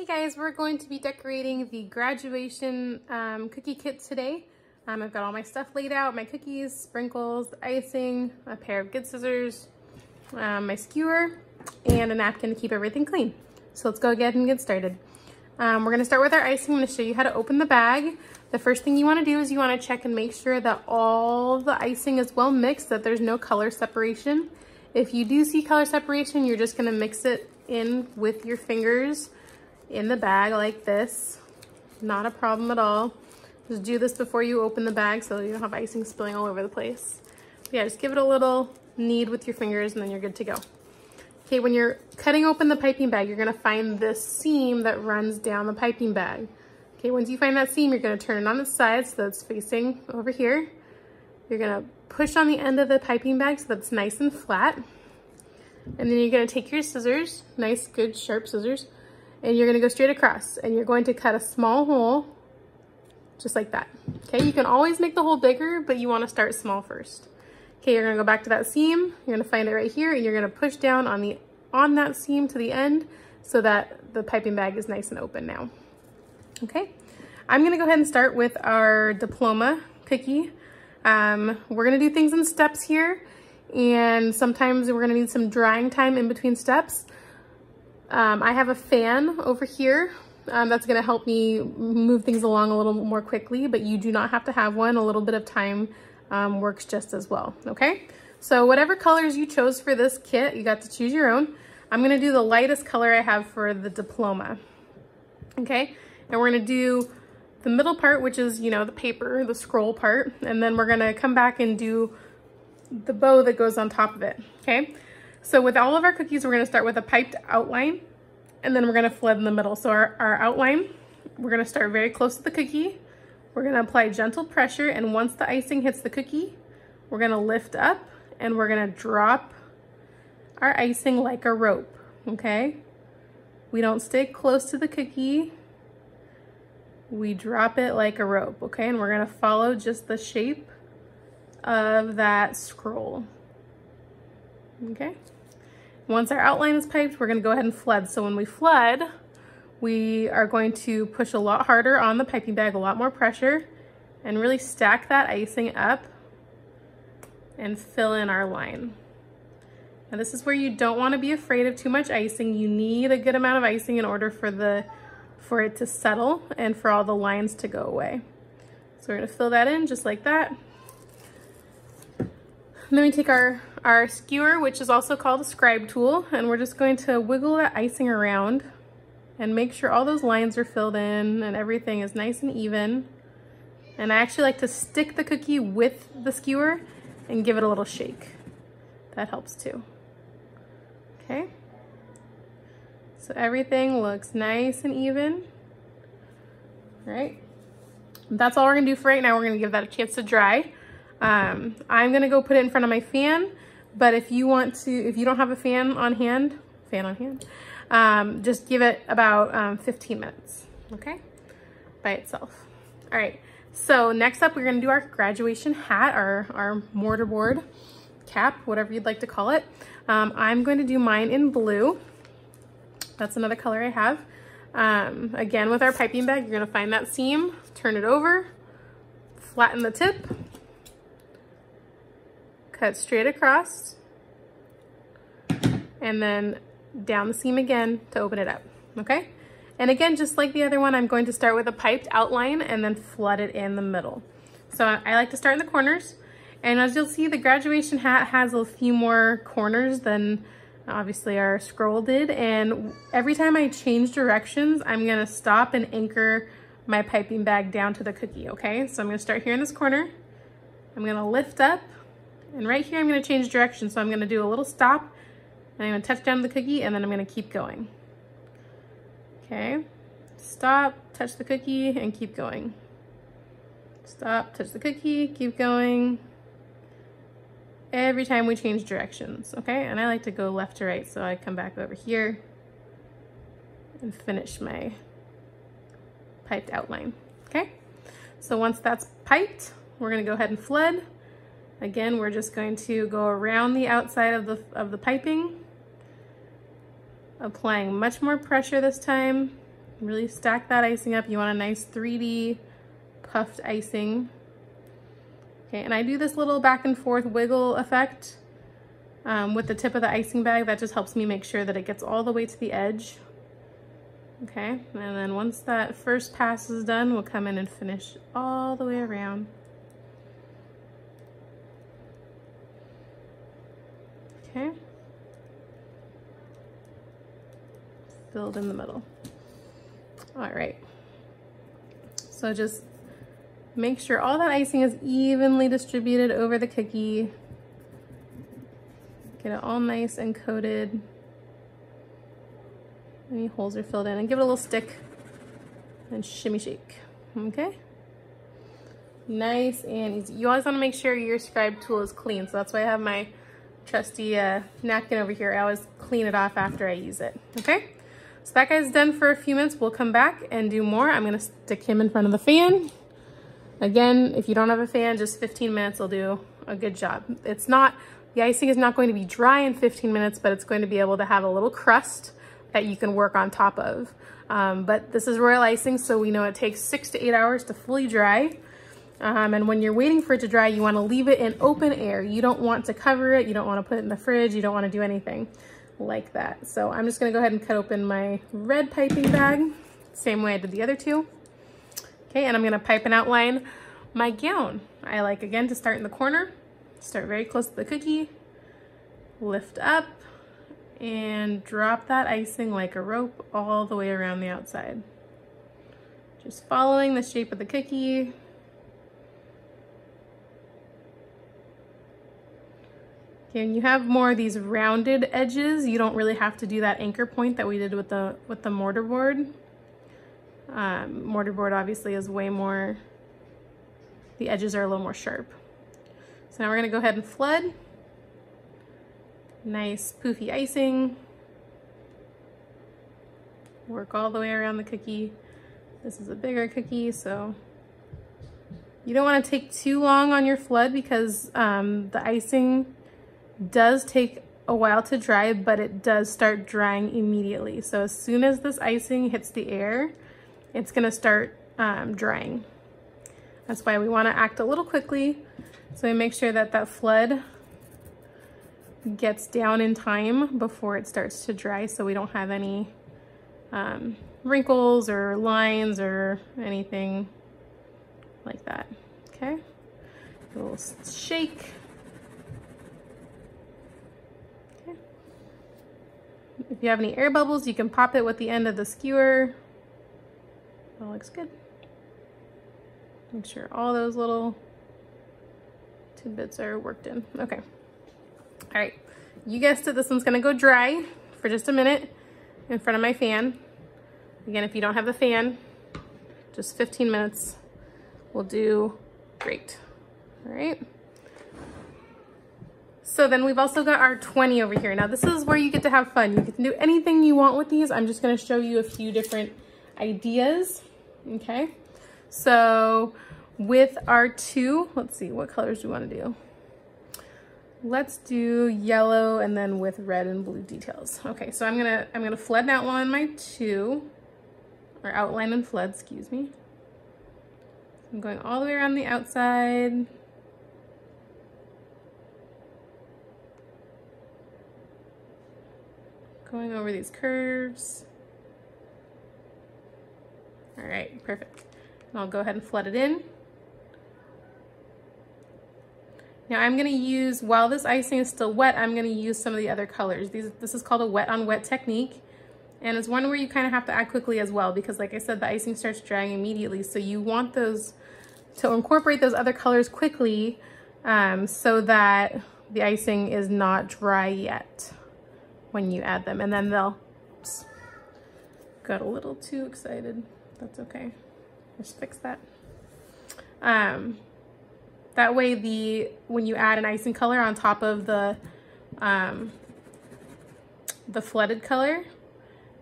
Hey guys, we're going to be decorating the graduation cookie kit today. I've got all my stuff laid out, my cookies, sprinkles, icing, a pair of good scissors, my skewer, and a napkin to keep everything clean. So let's go ahead and get started. We're gonna start with our icing. I'm gonna show you how to open the bag. The first thing you wanna do is you wanna check and make sure that all the icing is well mixed, that there's no color separation. If you do see color separation, you're just gonna mix it in with your fingers in the bag like this. Not a problem at all. Just do this before you open the bag so you don't have icing spilling all over the place. Yeah, just give it a little knead with your fingers and then you're good to go. Okay, when you're cutting open the piping bag, you're gonna find this seam that runs down the piping bag. Okay, once you find that seam, you're gonna turn it on its side so that it's facing over here. You're gonna push on the end of the piping bag so that it's nice and flat. And then you're gonna take your scissors, nice, good, sharp scissors, and you're gonna go straight across and you're going to cut a small hole just like that. Okay, you can always make the hole bigger, but you wanna start small first. Okay, you're gonna go back to that seam, you're gonna find it right here, and you're gonna push down on that seam to the end so that the piping bag is nice and open now. Okay, I'm gonna go ahead and start with our Diploma cookie. We're gonna do things in steps here, and sometimes we're gonna need some drying time in between steps. I have a fan over here that's gonna help me move things along a little more quickly, but you do not have to have one. A little bit of time works just as well, okay? So whatever colors you chose for this kit, you got to choose your own. I'm gonna do the lightest color I have for the Diploma, okay? And we're gonna do the middle part, which is, you know, the paper, the scroll part, and then we're gonna come back and do the bow that goes on top of it, okay? So with all of our cookies, we're gonna start with a piped outline, and then we're gonna flood in the middle. So our outline, we're gonna start very close to the cookie. We're gonna apply gentle pressure, and once the icing hits the cookie, we're gonna lift up and we're gonna drop our icing like a rope, okay? We don't stay close to the cookie. We drop it like a rope, okay? And we're gonna follow just the shape of that scroll, okay? Once our outline is piped, we're gonna go ahead and flood. So when we flood, we are going to push a lot harder on the piping bag, a lot more pressure, and really stack that icing up and fill in our line. Now this is where you don't wanna be afraid of too much icing. You need a good amount of icing in order for it to settle and for all the lines to go away. So we're gonna fill that in just like that. And then we take our skewer, which is also called a scribe tool, and we're just going to wiggle that icing around and make sure all those lines are filled in and everything is nice and even. And I actually like to stick the cookie with the skewer and give it a little shake. That helps too. Okay. So everything looks nice and even. All right. That's all we're gonna do for right now. We're gonna give that a chance to dry. I'm gonna go put it in front of my fan, but if you don't have a fan on hand, just give it about 15 minutes, okay? By itself. All right, so next up, we're gonna do our graduation hat, our mortarboard cap, whatever you'd like to call it. I'm going to do mine in blue. That's another color I have. Again, with our piping bag, you're gonna find that seam, turn it over, flatten the tip, cut straight across, and then down the seam again to open it up, okay? And again, just like the other one, I'm going to start with a piped outline and then flood it in the middle. So I like to start in the corners, and as you'll see, the graduation hat has a few more corners than obviously our scroll did, and every time I change directions, I'm gonna stop and anchor my piping bag down to the cookie, okay? So I'm gonna start here in this corner, I'm gonna lift up, and right here, I'm gonna change direction. So I'm gonna do a little stop, and I'm gonna touch down the cookie, and then I'm gonna keep going. Okay, stop, touch the cookie, and keep going. Stop, touch the cookie, keep going. Every time we change directions, okay? And I like to go left to right, so I come back over here and finish my piped outline, okay? So once that's piped, we're gonna go ahead and flood. Again, we're just going to go around the outside of the piping, applying much more pressure this time, Really stack that icing up. You want a nice 3D puffed icing. Okay, and I do this little back and forth wiggle effect with the tip of the icing bag. That just helps me make sure that it gets all the way to the edge. Okay, and then once that first pass is done, we'll come in and finish all the way around. Okay. Filled in the middle. All right. So just make sure all that icing is evenly distributed over the cookie. Get it all nice and coated. Any holes are filled in, and give it a little stick and shimmy shake. Okay. Nice and easy. You always want to make sure your scribe tool is clean. So that's why I have my trusty napkin over here. I always clean it off after I use it. Okay. So that guy's done for a few minutes. We'll come back and do more. I'm going to stick him in front of the fan. Again, if you don't have a fan, just 15 minutes will do a good job. It's not, the icing is not going to be dry in 15 minutes, but it's going to be able to have a little crust that you can work on top of. But this is royal icing, so we know it takes 6 to 8 hours to fully dry. And when you're waiting for it to dry, you want to leave it in open air. You don't want to cover it. You don't want to put it in the fridge. You don't want to do anything like that. So I'm just going to go ahead and cut open my red piping bag, same way I did the other two. Okay, and I'm going to pipe and outline my gown. I like, again, to start in the corner, start very close to the cookie, lift up, and drop that icing like a rope all the way around the outside. Just following the shape of the cookie. Okay, and you have more of these rounded edges. You don't really have to do that anchor point that we did with the mortar board. Mortar board obviously is way more, the edges are a little more sharp. So now we're gonna go ahead and flood. Nice poofy icing. Work all the way around the cookie. This is a bigger cookie, so you don't want to take too long on your flood because the icing does take a while to dry, but it does start drying immediately. So as soon as this icing hits the air, it's gonna start drying. That's why we want to act a little quickly, so we make sure that that flood gets down in time before it starts to dry, so we don't have any wrinkles or lines or anything like that. Okay, a little shake. Okay. If you have any air bubbles, you can pop it with the end of the skewer. That looks good. Make sure all those little tidbits are worked in. Okay. All right, you guessed it, this one's gonna go dry for just a minute in front of my fan. Again, if you don't have the fan, just 15 minutes will do great. All right. So then we've also got our 20 over here. Now this is where you get to have fun. You can do anything you want with these. I'm just gonna show you a few different ideas, okay? So with our two, let's see, what colors do we wanna do? Let's do yellow and then with red and blue details. Okay, so I'm gonna flood and outline my two, or outline and flood, excuse me. I'm going all the way around the outside. Going over these curves. All right, perfect. And I'll go ahead and flood it in. Now I'm gonna use, while this icing is still wet, I'm gonna use some of the other colors. This is called a wet on wet technique. And it's one where you kind of have to act quickly as well, because like I said, the icing starts drying immediately. So you want those, to incorporate those other colors quickly so that the icing is not dry yet when you add them. And then they'll, oops, got a little too excited. That's okay, just fix that. That way when you add an icing color on top of the flooded color,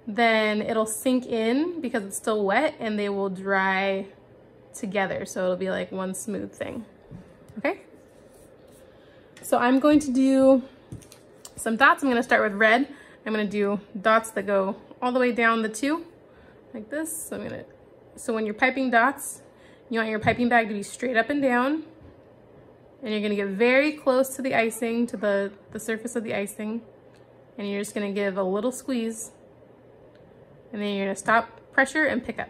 then it'll sink in because it's still wet and they will dry together. So it'll be like one smooth thing, okay? So I'm going to do some dots. I'm gonna start with red. I'm gonna do dots that go all the way down the two like this. So when you're piping dots, you want your piping bag to be straight up and down, and you're gonna get very close to the icing, to the surface of the icing, and you're just gonna give a little squeeze, and then you're gonna stop, pressure, and pick up.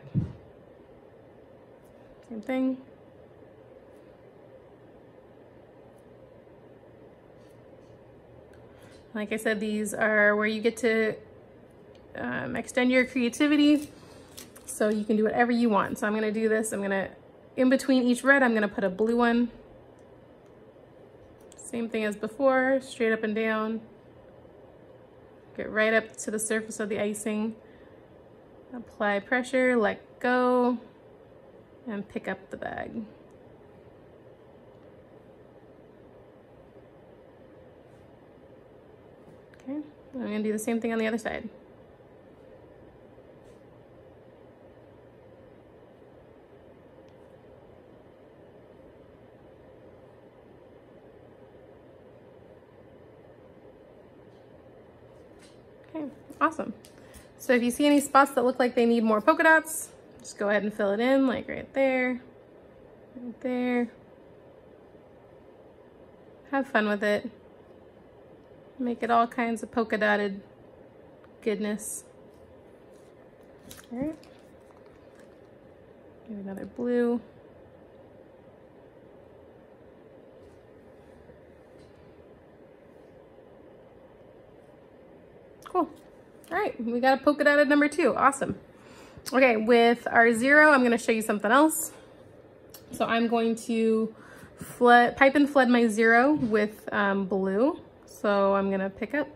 Same thing. Like I said, these are where you get to extend your creativity, so you can do whatever you want. So I'm gonna do this, in between each red, I'm gonna put a blue one. Same thing as before, straight up and down. Get right up to the surface of the icing. Apply pressure, let go, and pick up the bag. Okay, I'm gonna do the same thing on the other side. Okay, awesome. So if you see any spots that look like they need more polka dots, just go ahead and fill it in, like right there, right there. Have fun with it. Make it all kinds of polka dotted goodness. All right. Get another blue. Cool. All right, we got a polka dotted number 2. Awesome. Okay, with our 0, I'm going to show you something else. So I'm going to pipe and flood my 0 with blue. So I'm gonna pick up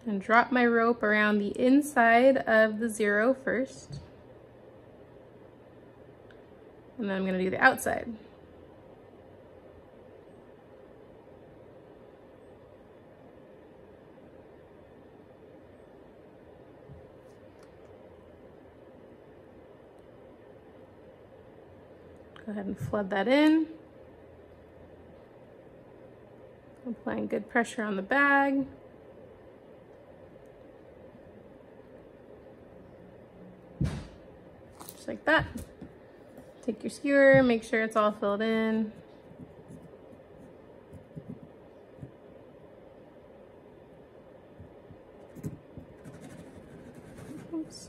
and drop my rope around the inside of the 0 first. And then I'm gonna do the outside. Go ahead and flood that in. Applying good pressure on the bag. Just like that. Take your skewer, make sure it's all filled in. Oops.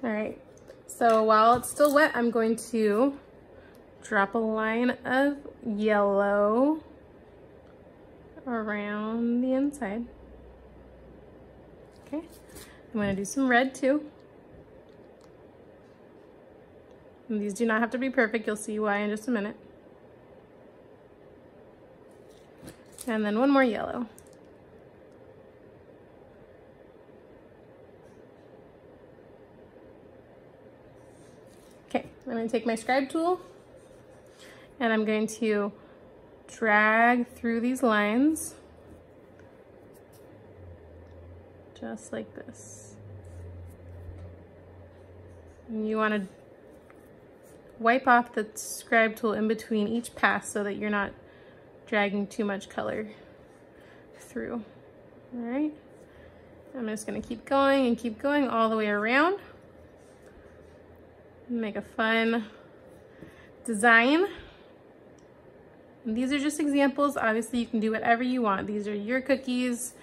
All right. So while it's still wet, I'm going to drop a line of yellow around the inside. Okay, I'm going to do some red too. And these do not have to be perfect. You'll see why in just a minute. And then one more yellow. Okay, I'm going to take my scribe tool and I'm going to drag through these lines just like this. And you want to wipe off the scribe tool in between each pass so that you're not dragging too much color through. All right, I'm just going to keep going all the way around. Make a fun design. And these are just examples. Obviously, you can do whatever you want. These are your cookies.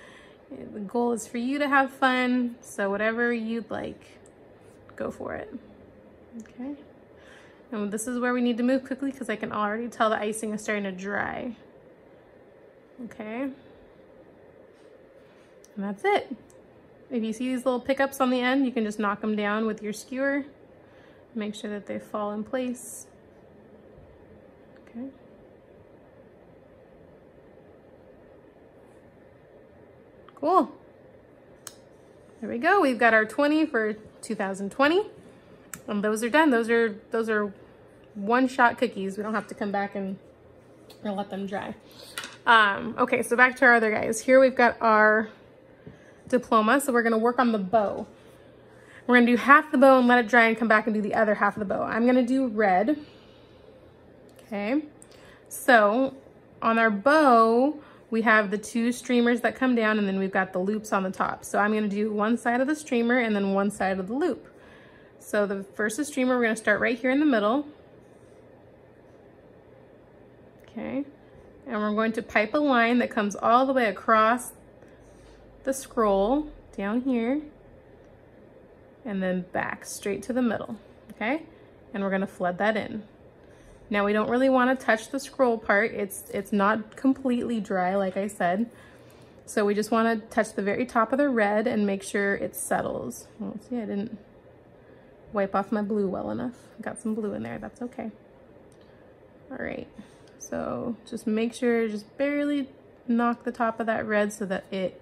The goal is for you to have fun. So whatever you'd like, go for it. Okay. And this is where we need to move quickly because I can already tell the icing is starting to dry. Okay. And that's it. If you see these little pickups on the end, you can just knock them down with your skewer. Make sure that they fall in place. Okay. Cool. There we go. We've got our 20 for 2020. And those are done. Those are one-shot cookies. We don't have to come back and let them dry. Okay, so back to our other guys. Here we've got our diploma. So we're gonna work on the bow. We're gonna do half the bow and let it dry and come back and do the other half of the bow. I'm gonna do red. Okay, so our bow, we have the two streamers that come down, and then we've got the loops on the top. So I'm gonna do one side of the streamer and then one side of the loop. So the first streamer, we're gonna start right here in the middle. Okay, and we're going to pipe a line that comes all the way across the scroll down here and then back straight to the middle, okay? And we're gonna flood that in. Now we don't really wanna touch the scroll part. It's not completely dry, like I said. So we just wanna touch the very top of the red and make sure it settles. Well, see, I didn't wipe off my blue well enough. Got some blue in there, that's okay. All right, so just make sure, just barely knock the top of that red so that it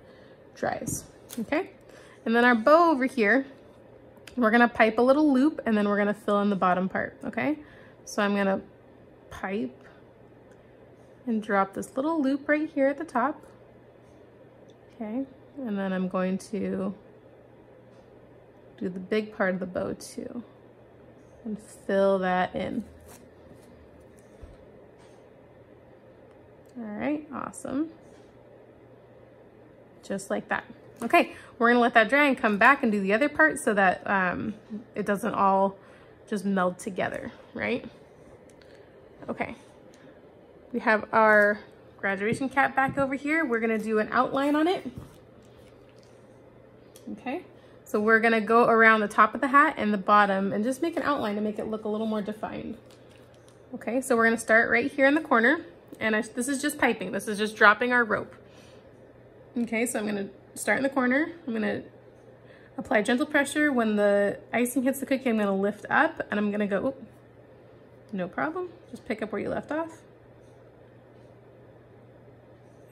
dries, okay? And then our bow over here, we're gonna pipe a little loop and then we're gonna fill in the bottom part, okay? So I'm gonna pipe and drop this little loop right here at the top, okay? And then I'm going to do the big part of the bow too and fill that in. All right, awesome. Just like that. Okay, we're gonna let that dry and come back and do the other part so that it doesn't all just meld together, right? Okay, we have our graduation cap back over here. We're gonna do an outline on it. Okay, so we're gonna go around the top of the hat and the bottom and just make an outline to make it look a little more defined. Okay, so we're gonna start right here in the corner, and this is just piping. This is just dropping our rope. Okay, so I'm gonna start in the corner. I'm gonna apply gentle pressure. When the icing hits the cookie, I'm gonna lift up and I'm gonna go, oop, no problem. Just pick up where you left off.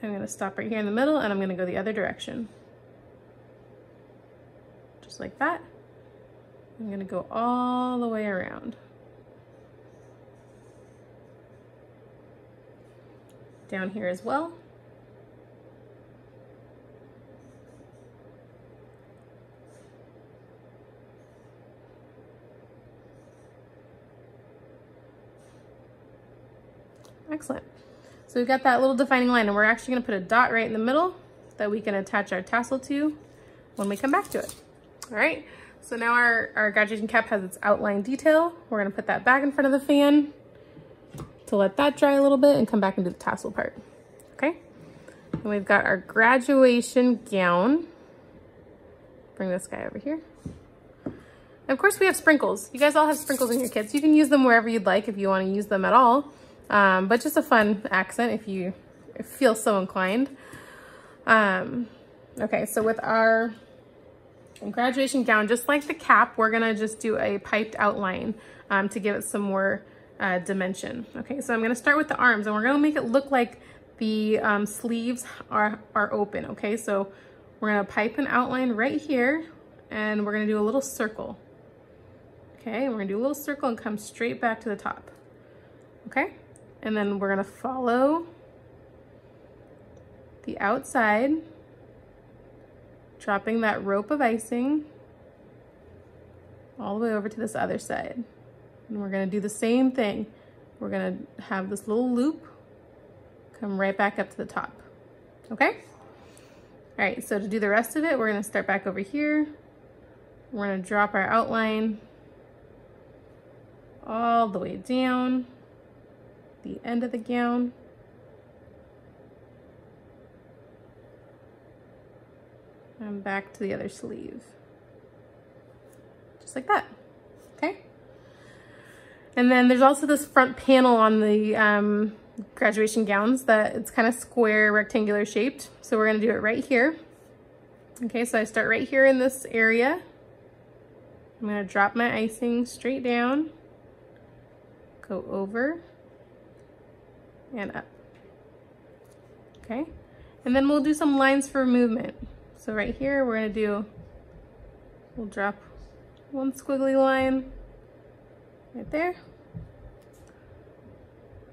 I'm gonna stop right here in the middle and I'm gonna go the other direction. Just like that. I'm gonna go all the way around. Down here as well. Excellent. So we've got that little defining line, and we're actually gonna put a dot right in the middle that we can attach our tassel to when we come back to it. All right, so now our graduation cap has its outline detail. We're gonna put that back in front of the fan to let that dry a little bit and come back and do the tassel part, okay? And we've got our graduation gown. Bring this guy over here. And of course we have sprinkles. You guys all have sprinkles in your kits. You can use them wherever you'd like if you wanna use them at all. But just a fun accent if you feel so inclined. Okay, so with our graduation gown, just like the cap, we're gonna just do a piped outline to give it some more dimension. Okay, so I'm gonna start with the arms and we're gonna make it look like the sleeves are open, okay? So we're gonna pipe an outline right here and we're gonna do a little circle. Okay, we're gonna do a little circle and come straight back to the top, okay? And then we're gonna follow the outside, dropping that rope of icing all the way over to this other side. And we're gonna do the same thing. We're gonna have this little loop come right back up to the top, okay? All right, so to do the rest of it, we're gonna start back over here. We're gonna drop our outline all the way down the end of the gown. And back to the other sleeve. Just like that, okay? And then there's also this front panel on the graduation gowns that it's kind of square, rectangular shaped. So we're gonna do it right here. Okay, so I start right here in this area. I'm gonna drop my icing straight down, go over, and up, okay? And then we'll do some lines for movement. So right here, we'll drop one squiggly line right there,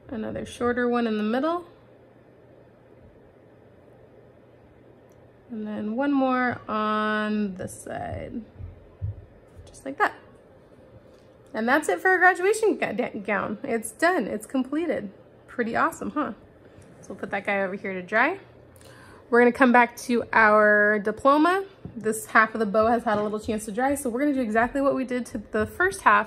another shorter one in the middle, and then one more on this side, just like that. And that's it for a graduation gown. It's done, it's completed. Pretty awesome, huh? So we'll put that guy over here to dry. We're gonna come back to our diploma. This half of the bow has had a little chance to dry, so we're gonna do exactly what we did to the first half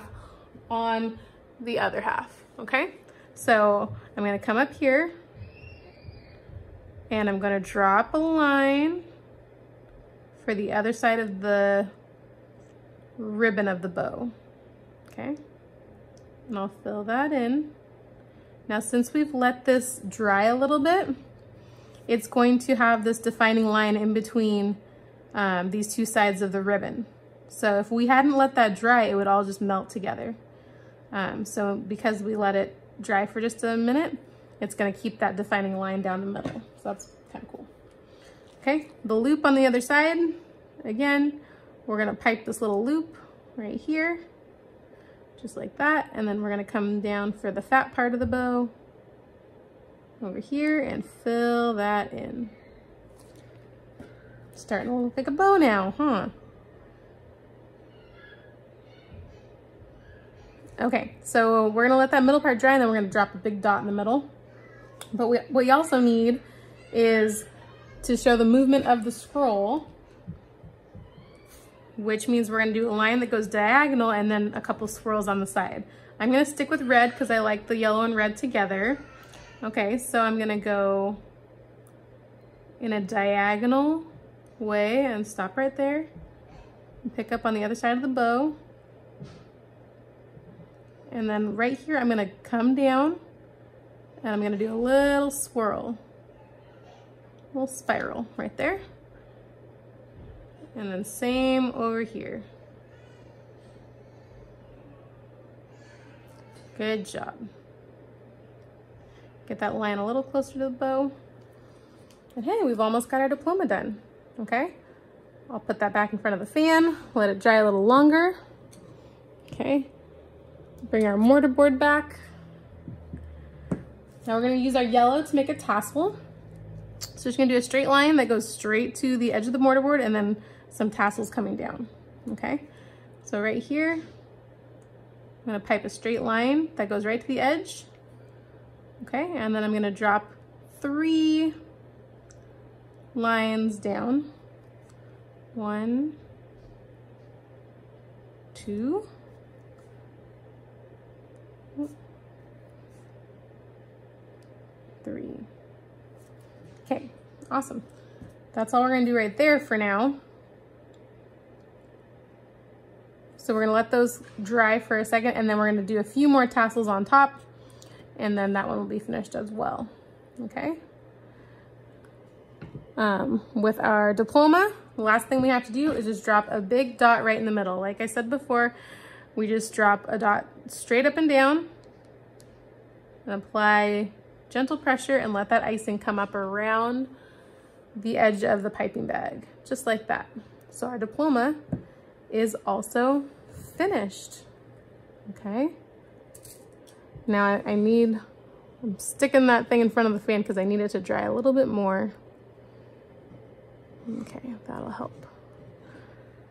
on the other half, okay? So I'm gonna come up here and I'm gonna drop a line for the other side of the ribbon of the bow, okay? And I'll fill that in. Now, since we've let this dry a little bit, it's going to have this defining line in between these two sides of the ribbon. So if we hadn't let that dry, it would all just melt together. So because we let it dry for just a minute, it's gonna keep that defining line down the middle. So that's kind of cool. Okay, the loop on the other side, again, we're gonna pipe this little loop right here, just like that. And then we're gonna come down for the fat part of the bow over here and fill that in. Starting to look like a bow now, huh? Okay, so we're gonna let that middle part dry and then we're gonna drop a big dot in the middle. But what we also need is to show the movement of the scroll, which means we're gonna do a line that goes diagonal and then a couple swirls on the side. I'm gonna stick with red because I like the yellow and red together. Okay, so I'm gonna go in a diagonal way and stop right there and pick up on the other side of the bow. And then right here, I'm gonna come down and I'm gonna do a little swirl, a little spiral right there. And then same over here. Good job. Get that line a little closer to the bow. And hey, we've almost got our diploma done, okay? I'll put that back in front of the fan, let it dry a little longer. Okay, bring our mortarboard back. Now we're gonna use our yellow to make a tassel. So just gonna do a straight line that goes straight to the edge of the mortarboard and then some tassels coming down, okay? So right here, I'm gonna pipe a straight line that goes right to the edge. Okay, and then I'm gonna drop 3 lines down. 1, 2, 3. Okay, awesome. That's all we're gonna do right there for now. So we're gonna let those dry for a second and then we're gonna do a few more tassels on top and then that one will be finished as well, okay? With our diploma, the last thing we have to do is just drop a big dot right in the middle. Like I said before, we just drop a dot straight up and down and apply gentle pressure and let that icing come up around the edge of the piping bag, just like that. So our diploma is also finished, okay? Now I'm sticking that thing in front of the fan because I need it to dry a little bit more. Okay, that'll help.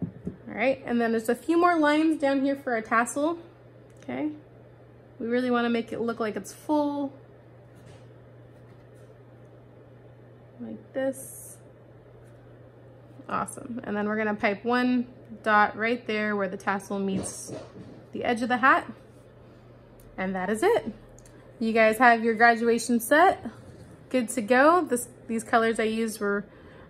All right, and then there's a few more lines down here for our tassel, okay? We really want to make it look like it's full, like this. Awesome, and then we're gonna pipe 1 dot right there where the tassel meets the edge of the hat, and that is it. You guys have your graduation set, good to go. These colors I used were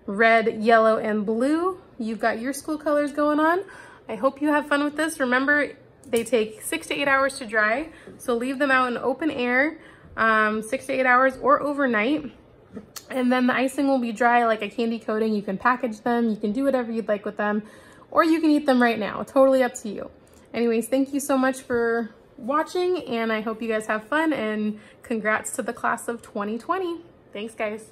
red, yellow, and blue. You've got your school colors going on. I hope you have fun with this. Remember, they take 6 to 8 hours to dry, so leave them out in open air, 6 to 8 hours or overnight. And then the icing will be dry like a candy coating. You can package them, you can do whatever you'd like with them, or you can eat them right now. Totally up to you. Anyways, thank you so much for watching, and I hope you guys have fun, and congrats to the class of 2020. Thanks, guys.